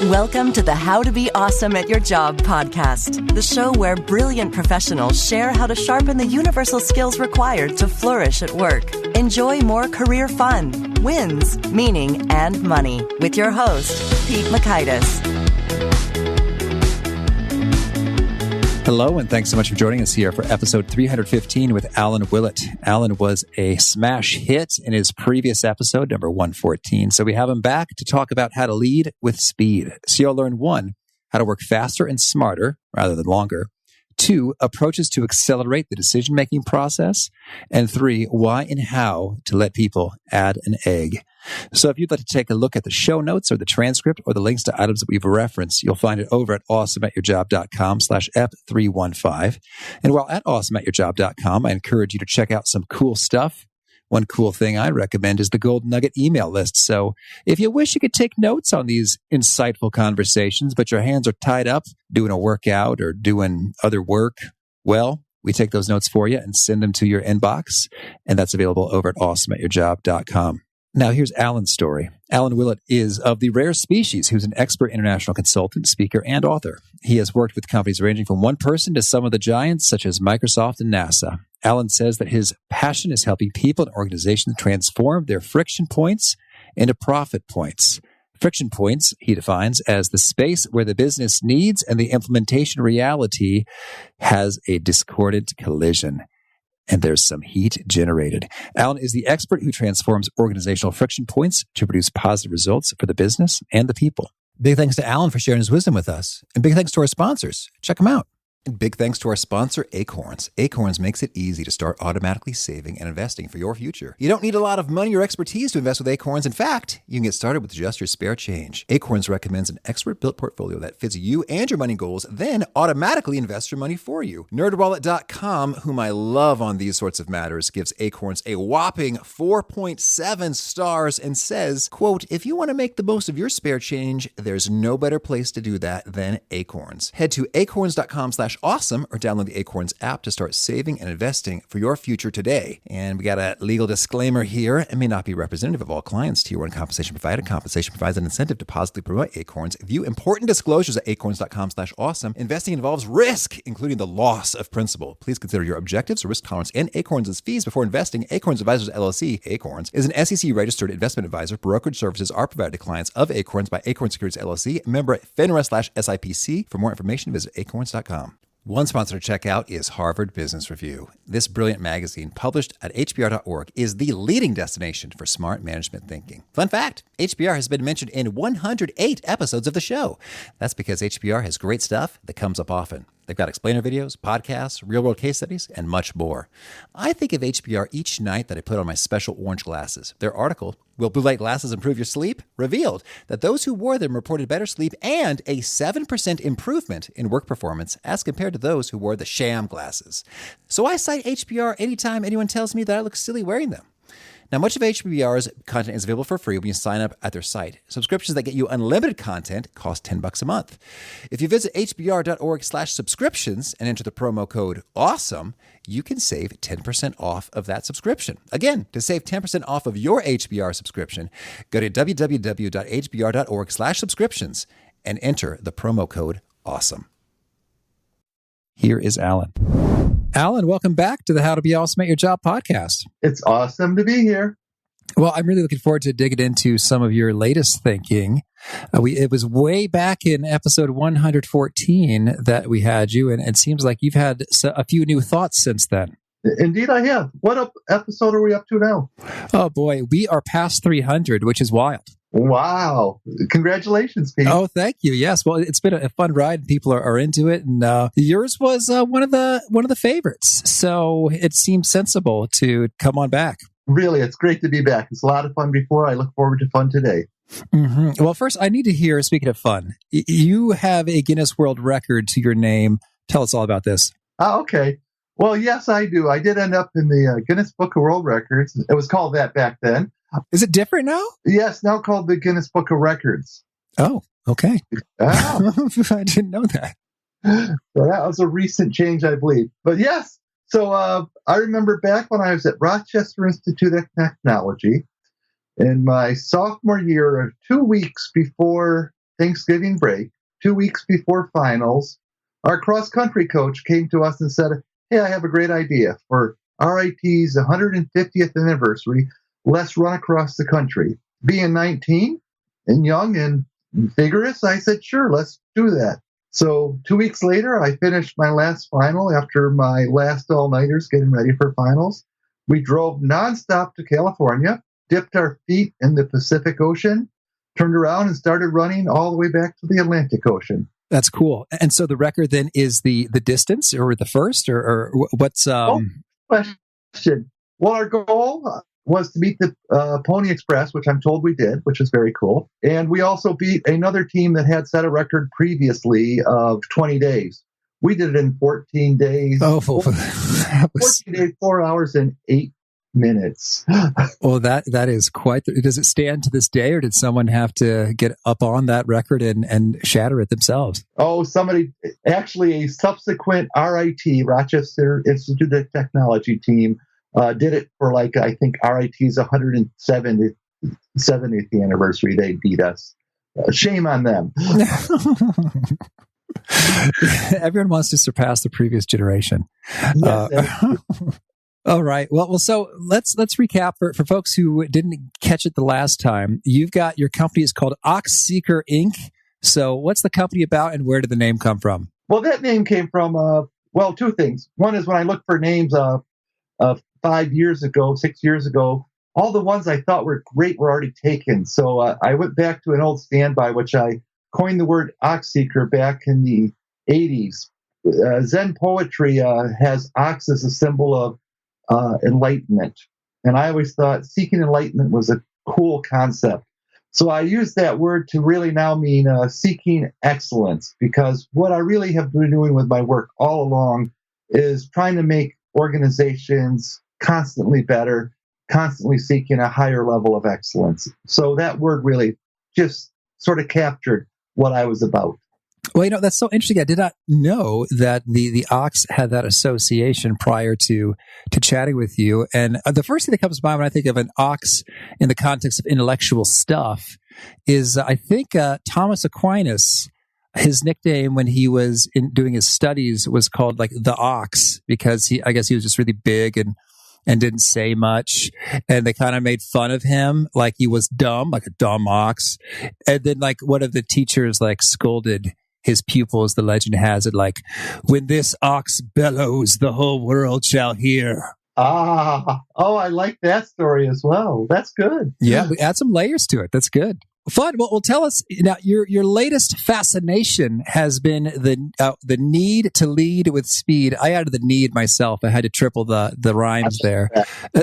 Welcome to the How to Be Awesome at Your Job podcast, the show where brilliant professionals share how to sharpen the universal skills required to flourish at work. Enjoy more career fun, wins, meaning, and money with your host, Pete Makaitis. Hello, and thanks so much for joining us here for episode 315 with Alan Willett. Alan was a smash hit in his previous episode, number 114. So we have him back to talk about how to lead with speed. So you'll learn 1, how to work faster and smarter rather than longer. 2, approaches to accelerate the decision-making process. And 3, why and how to let people add an egg. So if you'd like to take a look at the show notes or the transcript or the links to items that we've referenced, you'll find it over at awesomeatyourjob.com/ep315. And while at awesomeatyourjob.com, I encourage you to check out some cool stuff. One cool thing I recommend is the Gold Nugget email list. So if you wish you could take notes on these insightful conversations, but your hands are tied up doing a workout or doing other work, well, we take those notes for you and send them to your inbox. And that's available over at awesomeatyourjob.com. Now, here's Alan's story. Alan Willett is of the rare species who's an expert international consultant, speaker, and author. He has worked with companies ranging from one person to some of the giants, such as Microsoft and NASA. Alan says that his passion is helping people and organizations transform their friction points into profit points. Friction points, he defines as the space where the business needs and the implementation reality has a discordant collision. And there's some heat generated. Alan is the expert who transforms organizational friction points to produce positive results for the business and the people. Big thanks to Alan for sharing his wisdom with us. And big thanks to our sponsors. Check them out. And big thanks to our sponsor, Acorns. Acorns makes it easy to start automatically saving and investing for your future. You don't need a lot of money or expertise to invest with Acorns. In fact, you can get started with just your spare change. Acorns recommends an expert-built portfolio that fits you and your money goals, then automatically invests your money for you. NerdWallet.com, whom I love on these sorts of matters, gives Acorns a whopping 4.7 stars and says, quote, if you want to make the most of your spare change, there's no better place to do that than Acorns. Head to acorns.com/awesome or download the Acorns app to start saving and investing for your future today. And we got a legal disclaimer here. It may not be representative of all clients. Tier 1 compensation provided. Compensation provides an incentive to positively promote Acorns. View important disclosures at acorns.com/awesome. Investing involves risk, including the loss of principal. Please consider your objectives, risk tolerance, and Acorns' fees before investing. Acorns Advisors LLC, Acorns, is an SEC-registered investment advisor. Brokerage services are provided to clients of Acorns by Acorns Securities LLC, member FINRA/SIPC. For more information, visit acorns.com. One sponsor to check out is Harvard Business Review. This brilliant magazine, published at hbr.org, is the leading destination for smart management thinking. Fun fact, HBR has been mentioned in 108 episodes of the show. That's because HBR has great stuff that comes up often. They've got explainer videos, podcasts, real-world case studies, and much more. I think of HBR each night that I put on my special orange glasses. Their article, Will Blue Light Glasses Improve Your Sleep?, revealed that those who wore them reported better sleep and a 7% improvement in work performance as compared to those who wore the sham glasses. So I cite HBR anytime anyone tells me that I look silly wearing them. Now, much of HBR's content is available for free when you sign up at their site. Subscriptions that get you unlimited content cost $10 a month. If you visit hbr.org/subscriptions and enter the promo code AWESOME, you can save 10% off of that subscription. Again, to save 10% off of your HBR subscription, go to www.hbr.org/subscriptions and enter the promo code AWESOME. Here is Alan. Alan, welcome back to the How to Be Awesome at Your Job podcast. It's awesome to be here. Well, I'm really looking forward to digging into some of your latest thinking. It was way back in episode 114 that we had you, and it seems like you've had a few new thoughts since then. Indeed, I have. What episode are we up to now? Oh, boy. We are past 300, which is wild. Wow. Congratulations, Pete. Oh, thank you. Yes. Well, it's been a fun ride. People are into it. And yours was one of the favorites. So it seems sensible to come on back. Really, it's great to be back. It's a lot of fun before. I look forward to fun today. Mm-hmm. Well, first, I need to hear, speaking of fun, you have a Guinness World Record to your name. Tell us all about this. Okay. Well, yes, I do. I did end up in the Guinness Book of World Records. It was called that back then. Is it different now? Yes, now called the Guinness Book of Records. Oh, okay. I didn't know that. So that was a recent change, I believe. But yes, so I remember back when I was at Rochester Institute of Technology in my sophomore year, 2 weeks before Thanksgiving break, 2 weeks before finals, our cross-country coach came to us and said, hey, I have a great idea. For RIT's 150th anniversary, let's run across the country. Being 19 and young and vigorous, I said, sure, let's do that. So 2 weeks later, I finished my last final after my last all-nighters getting ready for finals. We drove nonstop to California, dipped our feet in the Pacific Ocean, turned around and started running all the way back to the Atlantic Ocean. That's cool. And so the record then is the distance or the first or what's... Question. Well, our goal was to beat the Pony Express, which I'm told we did, which is very cool. And we also beat another team that had set a record previously of 20 days. We did it in 14 days. Oh, 14 days, 4 hours, and 8 minutes. Well, that is quite... Does it stand to this day, or did someone have to get up on that record and shatter it themselves? Oh, somebody... Actually, a subsequent RIT, Rochester Institute of Technology team, did it for, I think, RIT's 170th anniversary. They beat us. Shame on them. Everyone wants to surpass the previous generation. Yes, all right. Well, so let's recap for folks who didn't catch it the last time. You've got your company is called Ox Seeker Inc. So what's the company about and where did the name come from? Well, that name came from, two things. One is when I looked for names 5 years ago, 6 years ago, all the ones I thought were great were already taken. So I went back to an old standby, which I coined the word ox seeker back in the 80s. Zen poetry has ox as a symbol of enlightenment. And I always thought seeking enlightenment was a cool concept. So I use that word to really now mean seeking excellence, because what I really have been doing with my work all along is trying to make organizations constantly better, constantly seeking a higher level of excellence. So that word really just sort of captured what I was about. Well, that's so interesting. I did not know that the ox had that association prior to chatting with you. And the first thing that comes to mind when I think of an ox in the context of intellectual stuff is, I think, Thomas Aquinas. His nickname when he was doing his studies was called the ox, because I guess he was just really big and didn't say much. And they kind of made fun of him like he was dumb, like a dumb ox. And then one of the teachers scolded his pupils, the legend has it, when this ox bellows, the whole world shall hear. I like that story as well. That's good. Yeah, we add some layers to it. That's good. Fun. Well, tell us now. Your latest fascination has been the need to lead with speed. I added the need myself. I had to triple the rhymes there.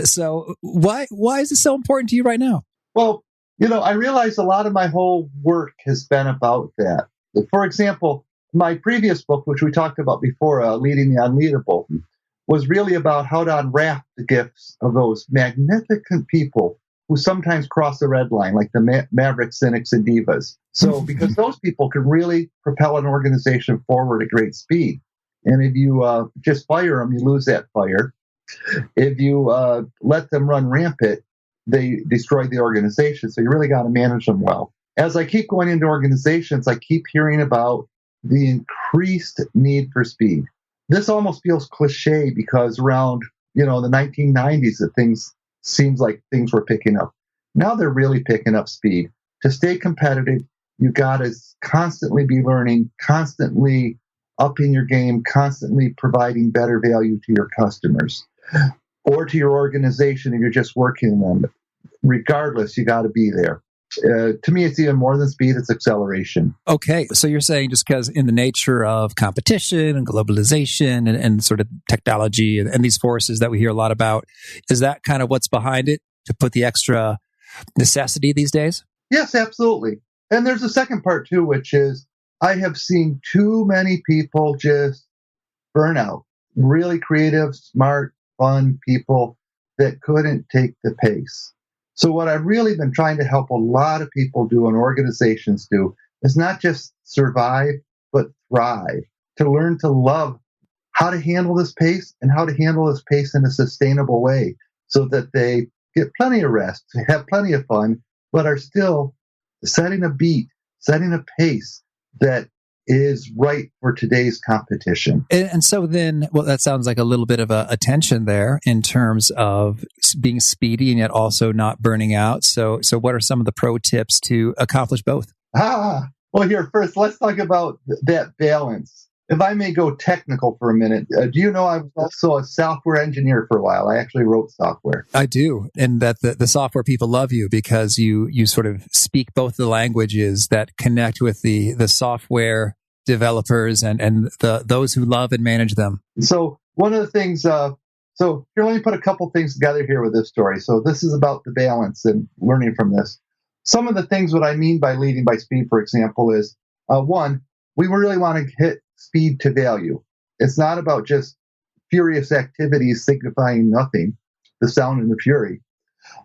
So why is this so important to you right now? Well, I realize a lot of my whole work has been about that. For example, my previous book, which we talked about before, Leading the Unleadable, was really about how to unwrap the gifts of those magnificent people who sometimes cross the red line, like the maverick cynics and divas. So because those people can really propel an organization forward at great speed. And if you just fire them, you lose that fire. If you let them run rampant, they destroy the organization. So you really got to manage them well. As I keep going into organizations, I keep hearing about the increased need for speed. This almost feels cliche because around, the 1990s, seems like things were picking up. Now they're really picking up speed. To stay competitive, you got to constantly be learning, constantly upping your game, constantly providing better value to your customers or to your organization if you're just working in them. Regardless, you got to be there. To me, it's even more than speed, it's acceleration. Okay, so you're saying just because in the nature of competition and globalization and sort of technology and these forces that we hear a lot about, is that kind of what's behind it, to put the extra necessity these days? Yes, absolutely. And there's a second part too, which is I have seen too many people just burn out. Really creative, smart, fun people that couldn't take the pace. So what I've really been trying to help a lot of people do and organizations do is not just survive, but thrive, to learn to love how to handle this pace and how to handle this pace in a sustainable way so that they get plenty of rest, have plenty of fun, but are still setting a beat setting a pace that is right for today's competition. And so then, well, that sounds like a little bit of a tension there in terms of being speedy and yet also not burning out. So what are some of the pro tips to accomplish both? Well, here first, let's talk about that balance. If I may go technical for a minute, do you know I was also a software engineer for a while? I actually wrote software. I do. And that the software people love you because you sort of speak both the languages that connect with the software developers and those who love and manage them. So one of the things, so here, let me put a couple things together here with this story. So this is about the balance and learning from this. Some of the things what I mean by leading by speed, for example, is one, we really want to hit speed to value. It's not about just furious activities signifying nothing, the sound and the fury.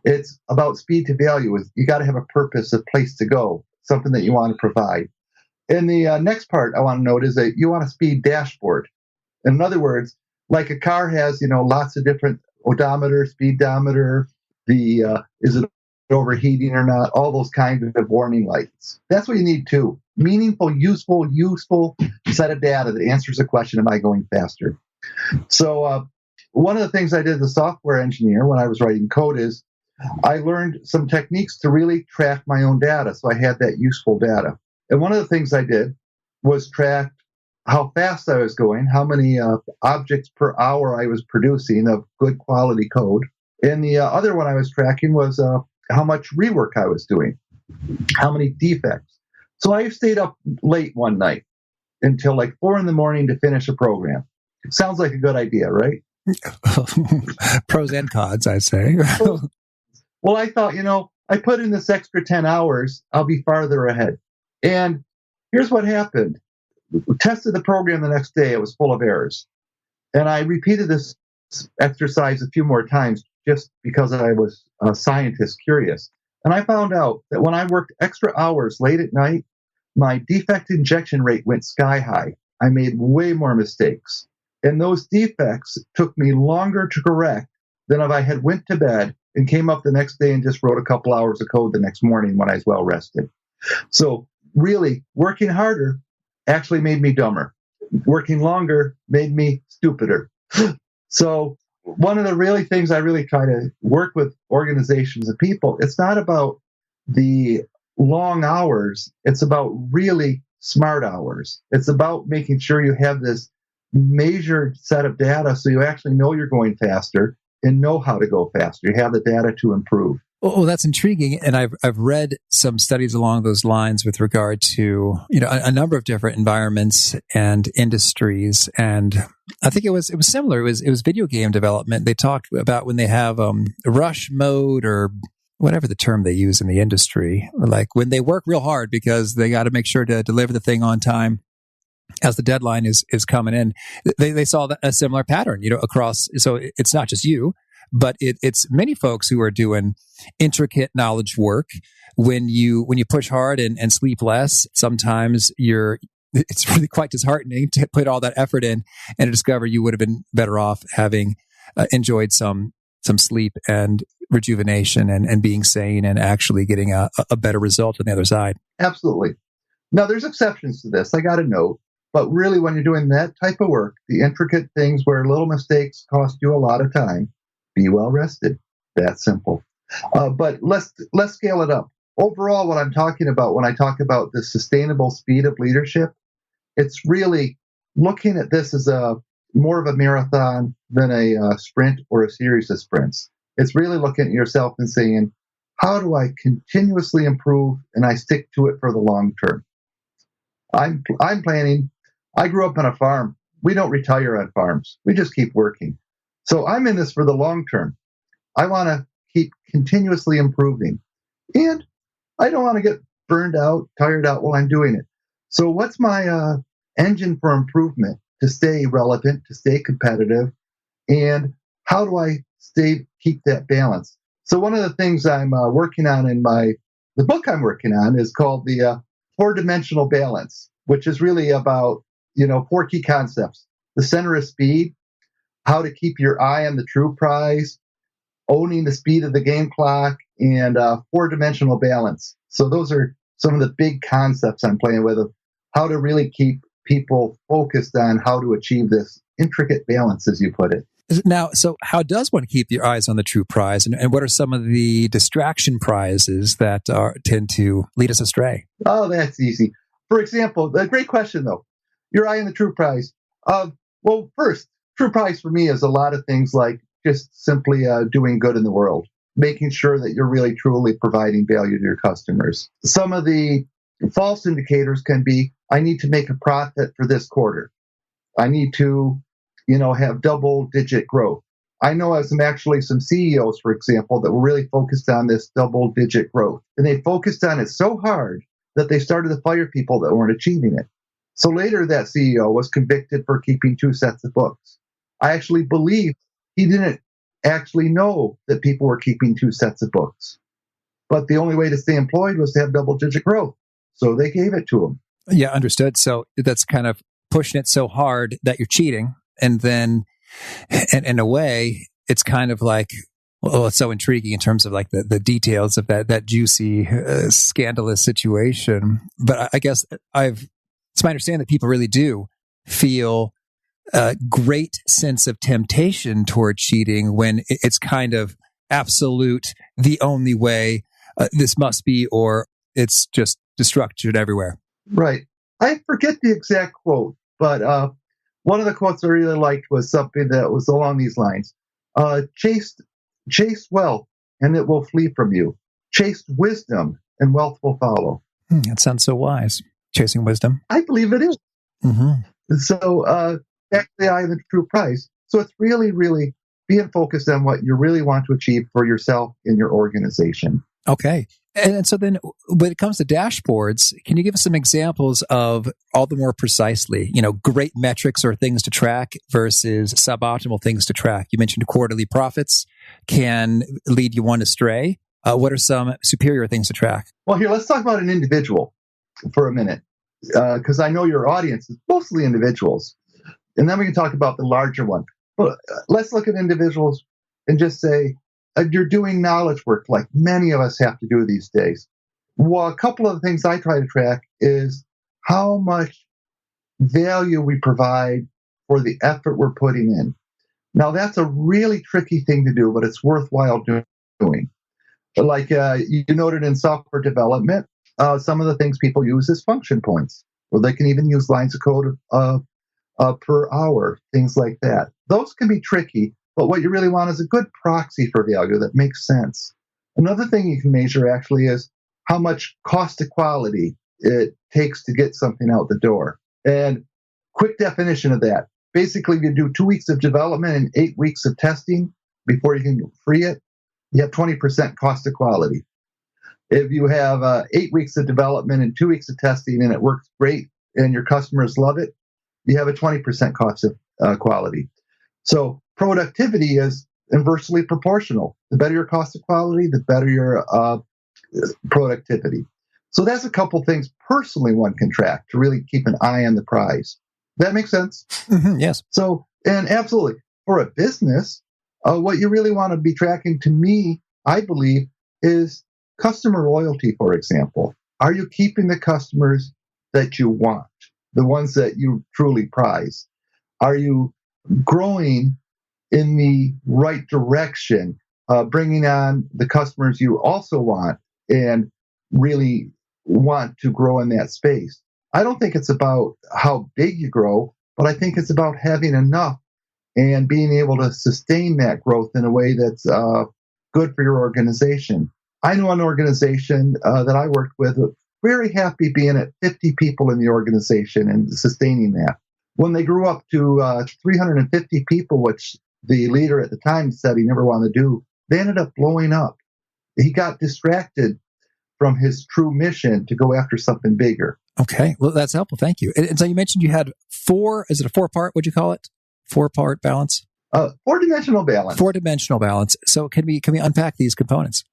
It's about speed to value. You got to have a purpose, a place to go, something that you want to provide. And the next part I want to note is that you want a speed dashboard. In other words, like a car has, lots of different odometer, speedometer, is it overheating or not, all those kinds of warning lights. That's what you need too. Meaningful, useful set of data that answers the question, am I going faster? So one of the things I did as a software engineer when I was writing code is I learned some techniques to really track my own data. So I had that useful data. And one of the things I did was track how fast I was going, how many objects per hour I was producing of good quality code. And the other one I was tracking was how much rework I was doing, how many defects. So I stayed up late one night until like 4 a.m. to finish a program. Sounds like a good idea, right? Pros and cons, I say. Well, I thought, I put in this extra 10 hours, I'll be farther ahead. And here's what happened. Tested the program the next day. It was full of errors. And I repeated this exercise a few more times just because I was a scientist curious. And I found out that when I worked extra hours late at night, my defect injection rate went sky high. I made way more mistakes. And those defects took me longer to correct than if I had went to bed and came up the next day and just wrote a couple hours of code the next morning when I was well rested. So really, working harder actually made me dumber. Working longer made me stupider. So one of the really things I really try to work with organizations and people, it's not about the long hours. It's about really smart hours. It's about making sure you have this measured set of data so you actually know you're going faster and know how to go faster. You have the data to improve. Oh, that's intriguing. And I've read some studies along those lines with regard to, a number of different environments and industries. And I think it was similar. It was video game development. They talked about when they have rush mode or whatever the term they use in the industry, like when they work real hard because they got to make sure to deliver the thing on time as the deadline is coming in. They saw a similar pattern, across. So it's not just you, but it's many folks who are doing intricate knowledge work. When you push hard and sleep less, sometimes it's really quite disheartening to put all that effort in and to discover you would have been better off having enjoyed some sleep and rejuvenation and being sane and actually getting a better result on the other side. Absolutely. Now, there's exceptions to this, I got to note. But really, when you're doing that type of work, the intricate things where little mistakes cost you a lot of time, be well rested. That simple. But let's scale it up. Overall, what I'm talking about when I talk about the sustainable speed of leadership, it's really looking at this as more of a marathon than a sprint or a series of sprints. It's really looking at yourself and saying, how do I continuously improve and I stick to it for the long term? I'm planning. I grew up on a farm. We don't retire on farms. We just keep working. So I'm in this for the long term. I want to keep continuously improving. And I don't want to get burned out, tired out while I'm doing it. So what's my engine for improvement to stay relevant, to stay competitive? And how do I keep that balance? So one of the things I'm working on in the book I'm working on is called the 4-dimensional balance, which is really about 4 key concepts: the center of speed, how to keep your eye on the true prize, owning the speed of the game clock, and 4-dimensional balance. So those are some of the big concepts I'm playing with of how to really keep people focused on how to achieve this intricate balance, as you put it. Now, so how does one keep your eyes on the true prize? And what are some of the distraction prizes that tend to lead us astray? Oh, that's easy. For example, a great question, though. Your eye on the true prize. Well, first, true prize for me is a lot of things like just simply doing good in the world, making sure that you're really truly providing value to your customers. Some of the false indicators can be, I need to make a profit for this quarter. I need to, have double-digit growth. I know some CEOs, for example, that were really focused on this double-digit growth. And they focused on it so hard that they started to fire people that weren't achieving it. So later, that CEO was convicted for keeping 2 sets of books. I actually believe he didn't actually know that people were keeping 2 sets of books. But the only way to stay employed was to have double-digit growth. So they gave it to him. Yeah, understood. So that's kind of pushing it so hard that you're cheating. And then, in a way, it's kind of like, well, it's so intriguing in terms of like the details of that juicy, scandalous situation. But I guess it's my understanding that people really do feel a great sense of temptation toward cheating when it's kind of absolute, the only way this must be, or it's just destruction everywhere. Right. I forget the exact quote, but one of the quotes I really liked was something that was along these lines. Chase wealth, and it will flee from you. Chase wisdom, and wealth will follow. That sounds so wise. Chasing wisdom. I believe it is. Mm-hmm. So that's the eye of the true prize. So it's really, really being focused on what you really want to achieve for yourself and your organization. Okay. And so then when it comes to dashboards, can you give us some examples of all the more precisely, great metrics or things to track versus suboptimal things to track? You mentioned quarterly profits can lead you one astray. What are some superior things to track? Well, here, let's talk about an individual for a minute, because I know your audience is mostly individuals. And then we can talk about the larger one. But let's look at individuals and just say, you're doing knowledge work like many of us have to do these days. Well, a couple of the things I try to track is how much value we provide for the effort we're putting in. Now, that's a really tricky thing to do, but it's worthwhile doing. Like you noted in software development, some of the things people use is function points, or they can even use lines of code per hour, things like that. Those can be tricky. But what you really want is a good proxy for value that makes sense. Another thing you can measure actually is how much cost to quality it takes to get something out the door. And quick definition of that. Basically, if you do 2 weeks of development and 8 weeks of testing before you can free it, you have 20% cost to quality. If you have 8 weeks of development and 2 weeks of testing and it works great and your customers love it, you have a 20% cost of quality. So productivity is inversely proportional. The better your cost of quality, the better your productivity. So that's a couple things personally one can track to really keep an eye on the prize. That makes sense? Mm-hmm, yes. So, and absolutely, for a business, what you really want to be tracking, to me, I believe, is customer loyalty, for example. Are you keeping the customers that you want, the ones that you truly prize? Are you growing in the right direction, bringing on the customers you also want and really want to grow in that space? I don't think it's about how big you grow, but I think it's about having enough and being able to sustain that growth in a way that's good for your organization. I know an organization that I worked with, very happy being at 50 people in the organization and sustaining that. When they grew up to 350 people, which the leader at the time said he never wanted to do, they ended up blowing up. He got distracted from his true mission to go after something bigger. Okay. Well, that's helpful. Thank you. And so you mentioned you had is it a 4-part? What'd you call it? 4-part balance? 4-dimensional balance. 4-dimensional balance. So can we unpack these components?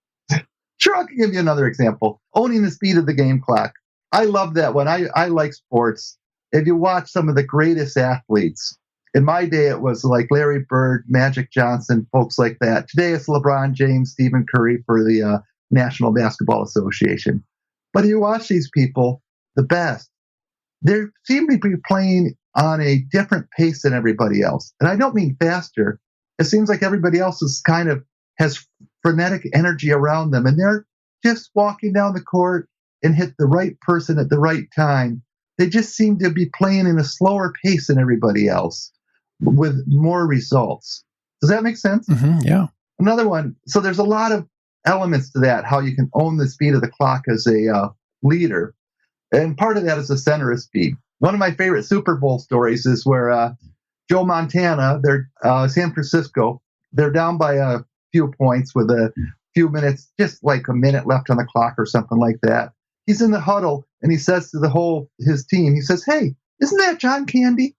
Sure, I can give you another example. Owning the speed of the game clock. I love that one. I like sports. If you watch some of the greatest athletes, in my day it was like Larry Bird, Magic Johnson, folks like that. Today it's LeBron James, Stephen Curry for the National Basketball Association. But you watch these people, the best, they seem to be playing on a different pace than everybody else. And I don't mean faster. It seems like everybody else is kind of has frenetic energy around them, and they're just walking down the court and hit the right person at the right time. They just seem to be playing in a slower pace than everybody else with more results. Does that make sense? Mm-hmm, yeah. Another one. So there's a lot of elements to that, how you can own the speed of the clock as a leader. And part of that is the center of speed. One of my favorite Super Bowl stories is where Joe Montana, they're San Francisco, they're down by a few points with a few minutes, just like a minute left on the clock or something like that. He's in the huddle and he says to his team, he says, "Hey, isn't that John Candy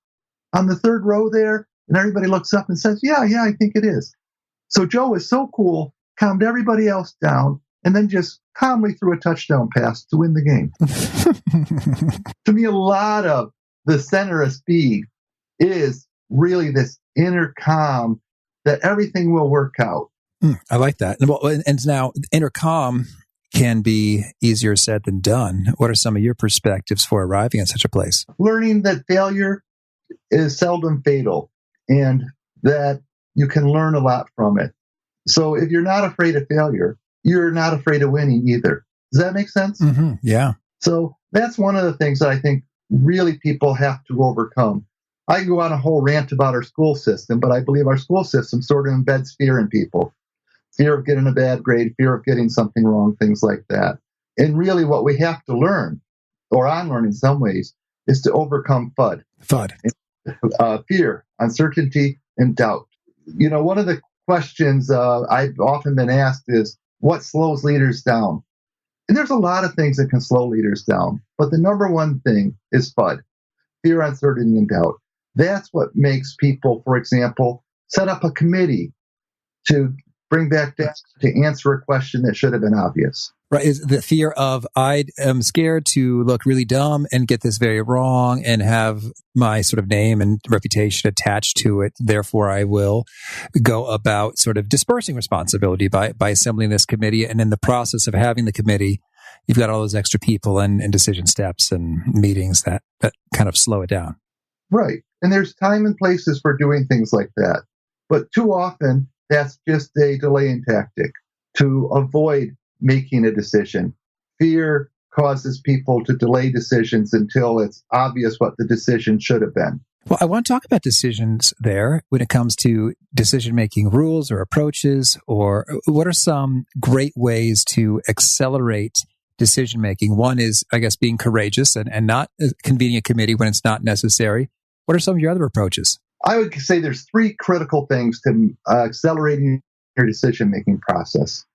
on the third row there?" And everybody looks up and says, yeah, I think it is. So Joe is so cool, calmed everybody else down, and then just calmly threw a touchdown pass to win the game. To me, a lot of the center of speed is really this inner calm that everything will work out. I like that. And now inner calm can be easier said than done. What are some of your perspectives for arriving at such a place? Learning that failure is seldom fatal and that you can learn a lot from it. So if you're not afraid of failure, you're not afraid of winning either. Does that make sense? Mm-hmm. Yeah. So that's one of the things that I think really people have to overcome. I can go on a whole rant about our school system, but I believe our school system sort of embeds fear in people. Fear of getting a bad grade, fear of getting something wrong, things like that. And really what we have to learn, or unlearn in some ways, is to overcome FUD. Fear, uncertainty, and doubt. You know, one of the questions I've often been asked is, what slows leaders down? And there's a lot of things that can slow leaders down, but the number one thing is FUD, fear, uncertainty, and doubt. That's what makes people, for example, set up a committee to bring back data to answer a question that should have been obvious. Right. Is the fear of I am scared to look really dumb and get this very wrong and have my sort of name and reputation attached to it. Therefore, I will go about sort of dispersing responsibility by assembling this committee. And in the process of having the committee, you've got all those extra people and decision steps and meetings that kind of slow it down. Right. And there's time and places for doing things like that. But too often, that's just a delaying tactic to avoid making a decision. Fear causes people to delay decisions until it's obvious what the decision should have been. Well, I want to talk about decisions there when it comes to decision-making rules or approaches, or what are some great ways to accelerate decision-making? One is, I guess, being courageous and not convening a committee when it's not necessary. What are some of your other approaches? I would say there's three critical things to accelerating your decision-making process.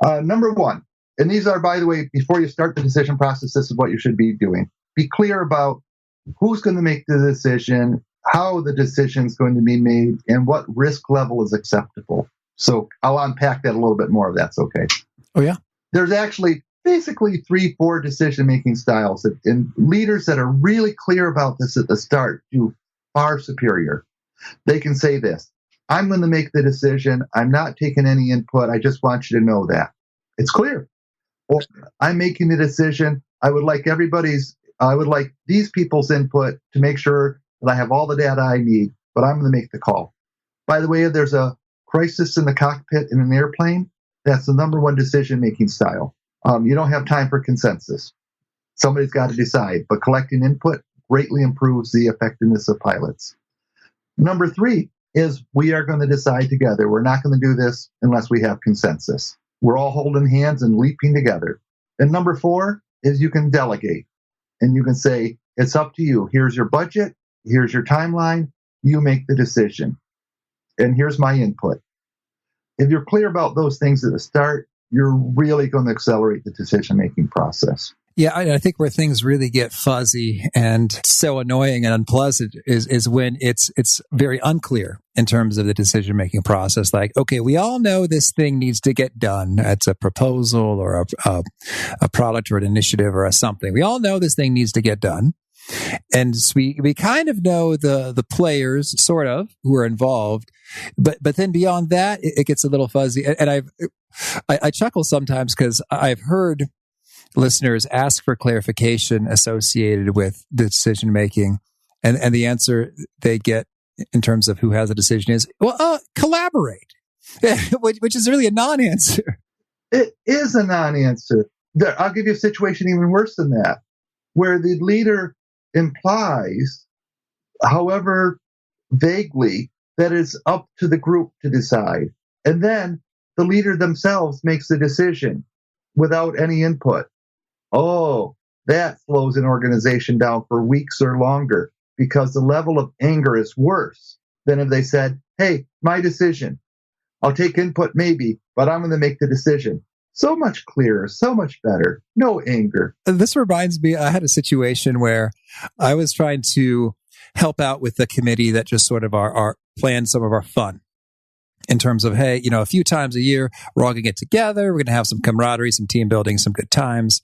Number one, and these are, by the way, before you start the decision process, this is what you should be doing. Be clear about who's going to make the decision, how the decision is going to be made, and what risk level is acceptable. So I'll unpack that a little bit more if that's okay. Oh, yeah. There's actually basically 3-4 decision-making styles, and leaders that are really clear about this at the start do far superior. They can say this: I'm going to make the decision. I'm not taking any input. I just want you to know that. It's clear. Or I'm making the decision. I would like these people's input to make sure that I have all the data I need, but I'm going to make the call. By the way, if there's a crisis in the cockpit in an airplane, that's the number one decision-making style. You don't have time for consensus. Somebody's got to decide, but collecting input greatly improves the effectiveness of pilots. Number 3 is we are going to decide together. We're not going to do this unless we have consensus. We're all holding hands and leaping together. And number 4 is you can delegate. And you can say, it's up to you. Here's your budget. Here's your timeline. You make the decision. And here's my input. If you're clear about those things at the start, you're really going to accelerate the decision-making process. Yeah, I think where things really get fuzzy and so annoying and unpleasant is when it's very unclear in terms of the decision-making process. Like, okay, we all know this thing needs to get done. It's a proposal or a product or an initiative or something. We all know this thing needs to get done. And we kind of know the players, sort of, who are involved. But then beyond that, it gets a little fuzzy. And I chuckle sometimes because I've heard listeners ask for clarification associated with the decision making, and the answer they get in terms of who has a decision is, well, collaborate, which is really a non-answer. It is a non-answer. I'll give you a situation even worse than that, where the leader implies, however vaguely, that it's up to the group to decide. And then the leader themselves makes the decision without any input. Oh, that slows an organization down for weeks or longer, because the level of anger is worse than if they said, hey, my decision. I'll take input maybe, but I'm going to make the decision. So much clearer, so much better. No anger. This reminds me, I had a situation where I was trying to help out with the committee that just sort of our planned some of our fun. In terms of, hey, a few times a year, we're all going to get together. We're going to have some camaraderie, some team building, some good times.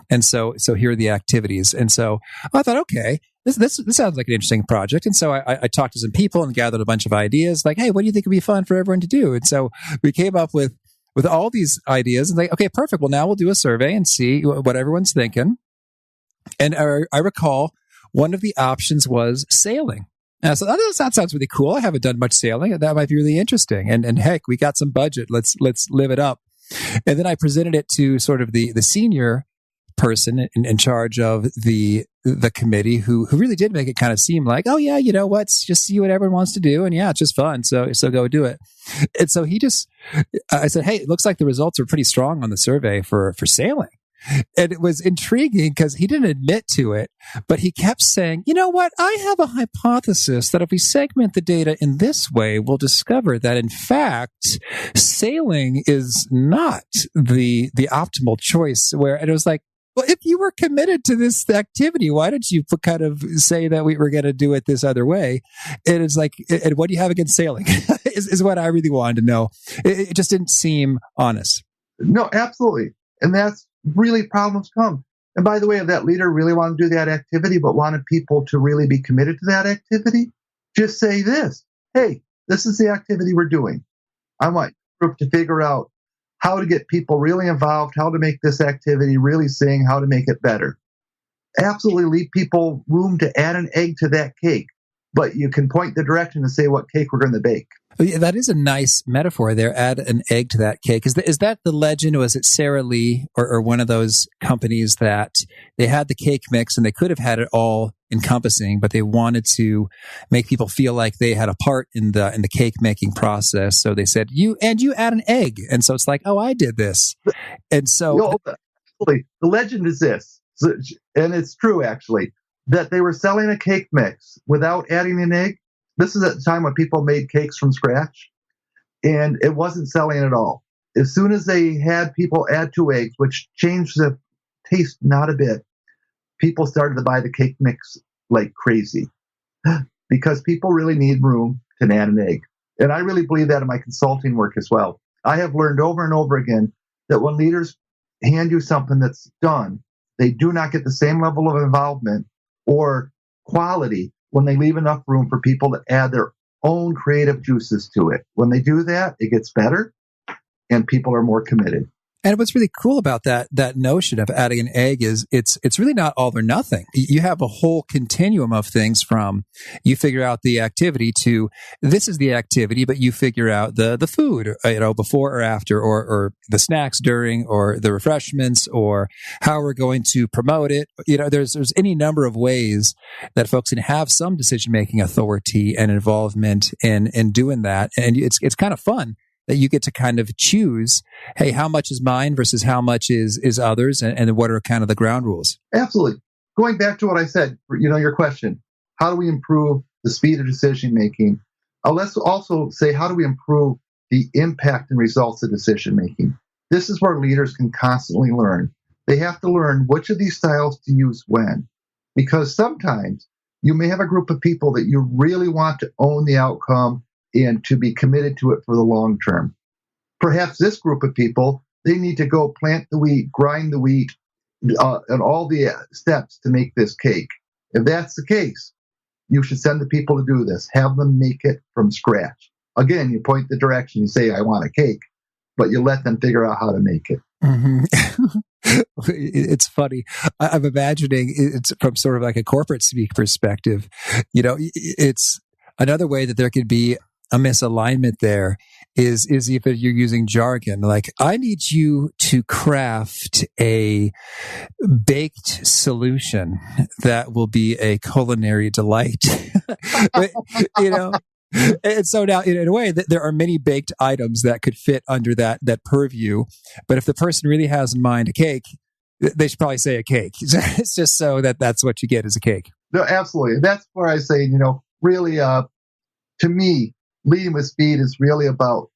And so here are the activities. And so I thought, okay, this sounds like an interesting project. And so I talked to some people and gathered a bunch of ideas like, hey, what do you think would be fun for everyone to do? And so we came up with all these ideas and like, okay, perfect. Well, now we'll do a survey and see what everyone's thinking. And I recall one of the options was sailing. And so that sounds really cool. I haven't done much sailing. That might be really interesting. And heck, we got some budget. Let's live it up. And then I presented it to sort of the senior person in charge of the committee who really did make it kind of seem like, oh yeah, you know what, just see what everyone wants to do. And yeah, it's just fun. So go do it. And so I said, hey, it looks like the results are pretty strong on the survey for sailing. And it was intriguing because he didn't admit to it, but he kept saying, you know what, I have a hypothesis that if we segment the data in this way, we'll discover that in fact, sailing is not the optimal choice. And it was like, well, if you were committed to this activity, why did you kind of say that we were going to do it this other way? And it's like, and what do you have against sailing is what I really wanted to know. It just didn't seem honest. No, absolutely. And that's really problems come. And by the way, if that leader really wanted to do that activity, but wanted people to really be committed to that activity, just say this, hey, this is the activity we're doing. I want the group to figure out how to get people really involved, how to make this activity really sing, how to make it better. Absolutely leave people room to add an egg to that cake, but you can point the direction and say what cake we're going to bake. That is a nice metaphor there. Add an egg to that cake. Is that the legend? Was it Sara Lee or one of those companies that they had the cake mix and they could have had it all encompassing, but they wanted to make people feel like they had a part in the cake making process. So they said, you add an egg. And so it's like, oh, I did this. And so the legend is this, and it's true actually, that they were selling a cake mix without adding an egg. This is at the time when people made cakes from scratch, and it wasn't selling at all. As soon as they had people add 2 eggs, which changed the taste not a bit, people started to buy the cake mix like crazy because people really need room to add an egg. And I really believe that in my consulting work as well. I have learned over and over again that when leaders hand you something that's done, they do not get the same level of involvement or quality when they leave enough room for people to add their own creative juices to it. When they do that, it gets better and people are more committed. And what's really cool about that notion of adding an egg is it's really not all or nothing. You have a whole continuum of things from you figure out the activity to this is the activity, but you figure out the food, before or after, or the snacks during, or the refreshments, or how we're going to promote it. There's any number of ways that folks can have some decision-making authority and involvement in doing that. And it's kind of fun that you get to kind of choose, hey, how much is mine versus how much is others, and what are kind of the ground rules? Absolutely. Going back to what I said, your question, how do we improve the speed of decision making? Let's also say, how do we improve the impact and results of decision making? This is where leaders can constantly learn. They have to learn which of these styles to use when, because sometimes you may have a group of people that you really want to own the outcome and to be committed to it for the long term. Perhaps this group of people, they need to go plant the wheat, grind the wheat, and all the steps to make this cake. If that's the case, you should send the people to do this. Have them make it from scratch. Again, you point the direction, you say, I want a cake, but you let them figure out how to make it. Mm-hmm. It's funny. I'm imagining it's from sort of like a corporate speak perspective. It's another way that there could be a misalignment there is if you're using jargon. Like, I need you to craft a baked solution that will be a culinary delight. But, and so now, in a way, there are many baked items that could fit under that purview. But if the person really has in mind a cake, they should probably say a cake. It's just so that's what you get is a cake. No, absolutely. That's where I say, really, to me, leading with speed is really about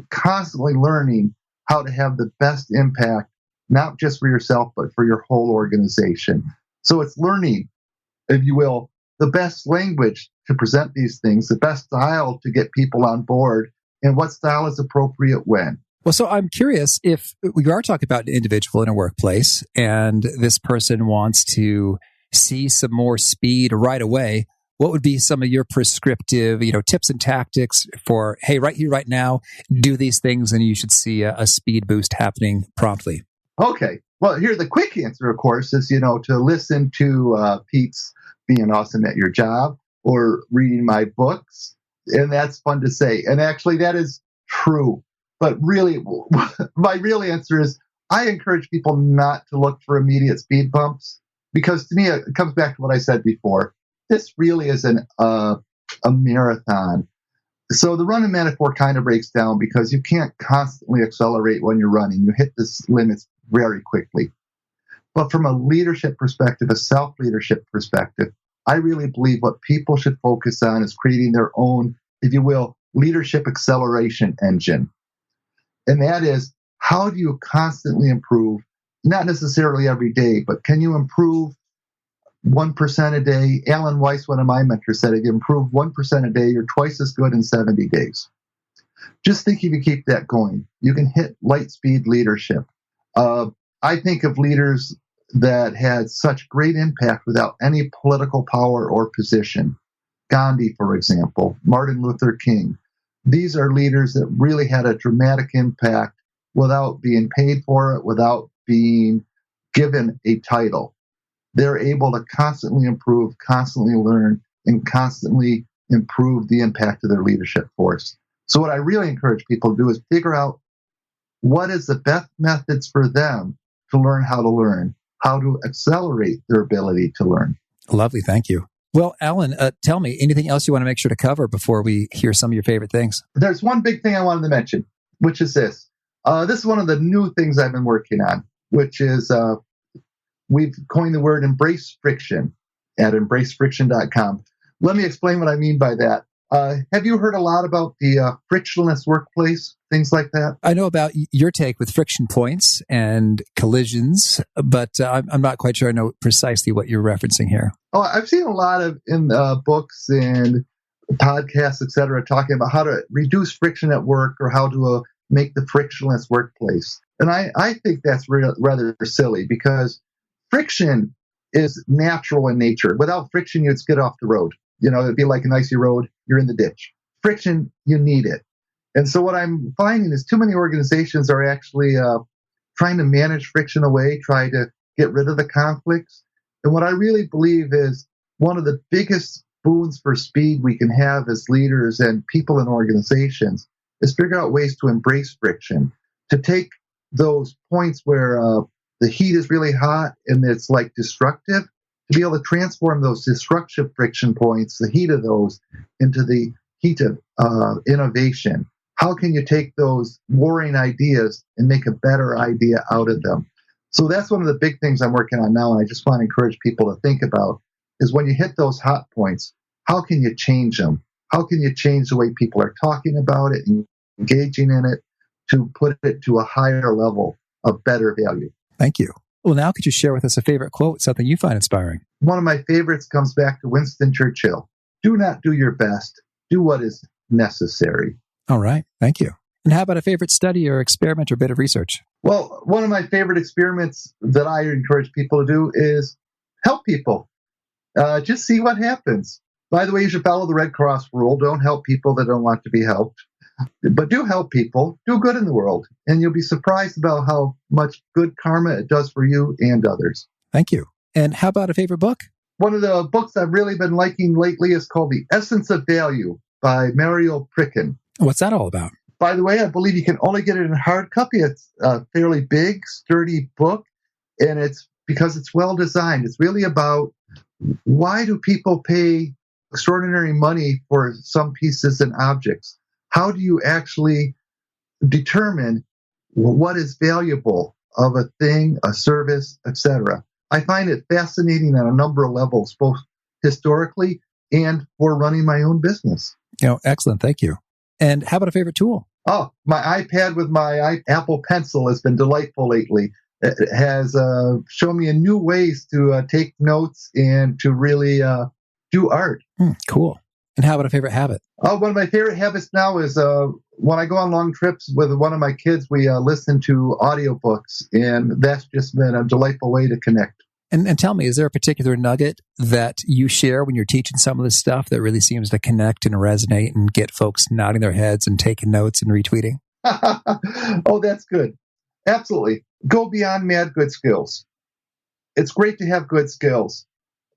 constantly learning how to have the best impact, not just for yourself, but for your whole organization. So it's learning, if you will, the best language to present these things, the best style to get people on board, and what style is appropriate when. Well, so I'm curious, if we are talking about an individual in a workplace and this person wants to see some more speed right away, what would be some of your prescriptive, tips and tactics for, hey, right here, right now, do these things and you should see a speed boost happening promptly? Okay. Well, here, the quick answer, of course, is, to listen to Pete's Being Awesome at Your Job or reading my books. And that's fun to say. And actually, that is true. But really, my real answer is I encourage people not to look for immediate speed bumps, because to me, it comes back to what I said before. This really is a marathon. So the running metaphor kind of breaks down because you can't constantly accelerate when you're running. You hit the limits very quickly. But from a leadership perspective, a self-leadership perspective, I really believe what people should focus on is creating their own, if you will, leadership acceleration engine. And that is, how do you constantly improve, not necessarily every day, but can you improve 1% a day? Alan Weiss, one of my mentors, said if you improve 1% a day, you're twice as good in 70 days. Just think if you keep that going, you can hit light speed leadership. I think of leaders that had such great impact without any political power or position. Gandhi, for example, Martin Luther King. These are leaders that really had a dramatic impact without being paid for it, without being given a title. They're able to constantly improve, constantly learn, and constantly improve the impact of their leadership force. So what I really encourage people to do is figure out what is the best methods for them to learn how to learn, how to accelerate their ability to learn. Lovely. Thank you. Well, Alan, tell me, anything else you want to make sure to cover before we hear some of your favorite things? There's one big thing I wanted to mention, which is this. This is one of the new things I've been working on, which is we've coined the word embrace friction at embracefriction.com. Let me explain what I mean by that. Have you heard a lot about the frictionless workplace, things like that? I know about your take with friction points and collisions, but I'm not quite sure I know precisely what you're referencing here. Oh, I've seen a lot of in books and podcasts, et cetera, talking about how to reduce friction at work or how to make the frictionless workplace. And I think that's rather silly, because friction is natural in nature. Without friction, you'd skid off the road. It'd be like an icy road. You're in the ditch. Friction, you need it. And so what I'm finding is too many organizations are actually trying to manage friction away, try to get rid of the conflicts. And what I really believe is one of the biggest boons for speed we can have as leaders and people in organizations is figure out ways to embrace friction, to take those points where the heat is really hot and it's like destructive, to be able to transform those destructive friction points, the heat of those, into the heat of innovation. How can you take those warring ideas and make a better idea out of them? So that's one of the big things I'm working on now, and I just want to encourage people to think about is when you hit those hot points, how can you change them? How can you change the way people are talking about it and engaging in it to put it to a higher level of better value? Thank you. Well, now could you share with us a favorite quote, something you find inspiring? One of my favorites comes back to Winston Churchill. Do not do your best. Do what is necessary. All right. Thank you. And how about a favorite study or experiment or bit of research? Well, one of my favorite experiments that I encourage people to do is help people. Just see what happens. By the way, you should follow the Red Cross rule. Don't help people that don't want to be helped. But do help people, do good in the world, and you'll be surprised about how much good karma it does for you and others. Thank you. And how about a favorite book? One of the books I've really been liking lately is called The Essence of Value by Mario Pricken. What's that all about? By the way, I believe you can only get it in hard copy. It's a fairly big, sturdy book, and it's because it's well designed. It's really about why do people pay extraordinary money for some pieces and objects? How do you actually determine what is valuable of a thing, a service, etc.? I find it fascinating on a number of levels, both historically and for running my own business. Excellent. Thank you. And how about a favorite tool? Oh, my iPad with my Apple Pencil has been delightful lately. It has shown me new ways to take notes and to really do art. Cool. And how about a favorite habit? Oh, one of my favorite habits now is when I go on long trips with one of my kids, we listen to audiobooks, and that's just been a delightful way to connect. And tell me, is there a particular nugget that you share when you're teaching some of this stuff that really seems to connect and resonate and get folks nodding their heads and taking notes and retweeting? Oh, that's good. Absolutely. Go beyond mad good skills. It's great to have good skills,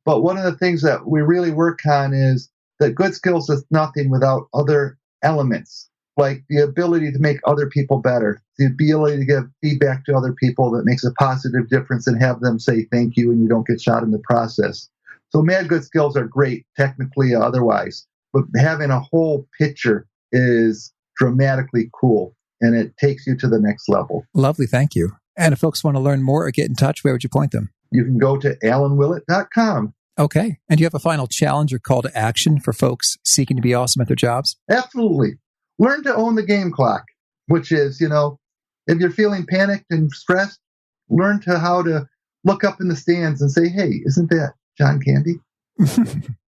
but one of the things that we really work on is that good skills is nothing without other elements, like the ability to make other people better, the ability to give feedback to other people that makes a positive difference and have them say thank you and you don't get shot in the process. So mad good skills are great, technically otherwise, but having a whole picture is dramatically cool, and it takes you to the next level. Lovely, thank you. And if folks want to learn more or get in touch, where would you point them? You can go to alanwillett.com. Okay. And do you have a final challenge or call to action for folks seeking to be awesome at their jobs? Absolutely. Learn to own the game clock, which is, if you're feeling panicked and stressed, learn how to look up in the stands and say, hey, isn't that John Candy?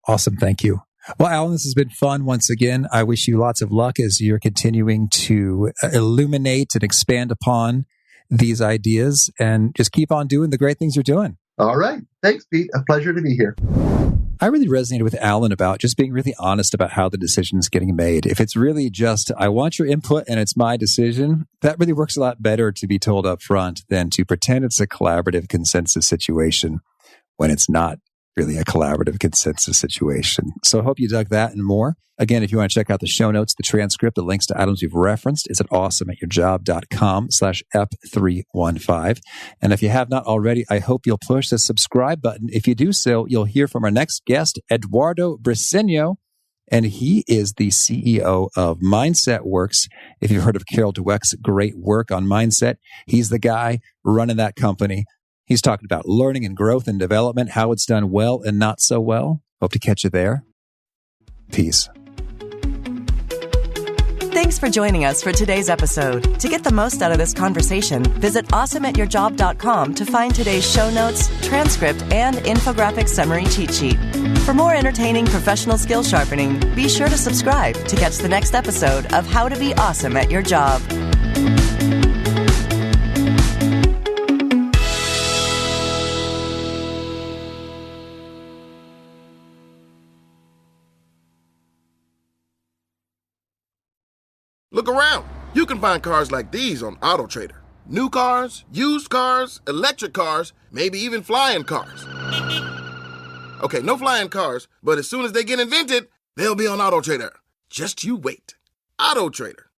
Awesome. Thank you. Well, Alan, this has been fun once again. I wish you lots of luck as you're continuing to illuminate and expand upon these ideas, and just keep on doing the great things you're doing. All right. Thanks, Pete. A pleasure to be here. I really resonated with Alan about just being really honest about how the decision is getting made. If it's really just, I want your input and it's my decision, that really works a lot better to be told up front than to pretend it's a collaborative consensus situation when it's not really a collaborative consensus situation. So I hope you dug that and more. Again, if you want to check out the show notes, the transcript, the links to items we've referenced is at awesomeatyourjob.com/EP315. And if you have not already, I hope you'll push the subscribe button. If you do so, you'll hear from our next guest, Eduardo Briceño, and he is the CEO of Mindset Works. If you've heard of Carol Dweck's great work on mindset, he's the guy running that company. He's talking about learning and growth and development, how it's done well and not so well. Hope to catch you there. Peace. Thanks for joining us for today's episode. To get the most out of this conversation, visit awesomeatyourjob.com to find today's show notes, transcript, and infographic summary cheat sheet. For more entertaining professional skill sharpening, be sure to subscribe to catch the next episode of How to Be Awesome at Your Job. Look around. You can find cars like these on AutoTrader. New cars, used cars, electric cars, maybe even flying cars. Okay, no flying cars, but as soon as they get invented, they'll be on AutoTrader. Just you wait. AutoTrader.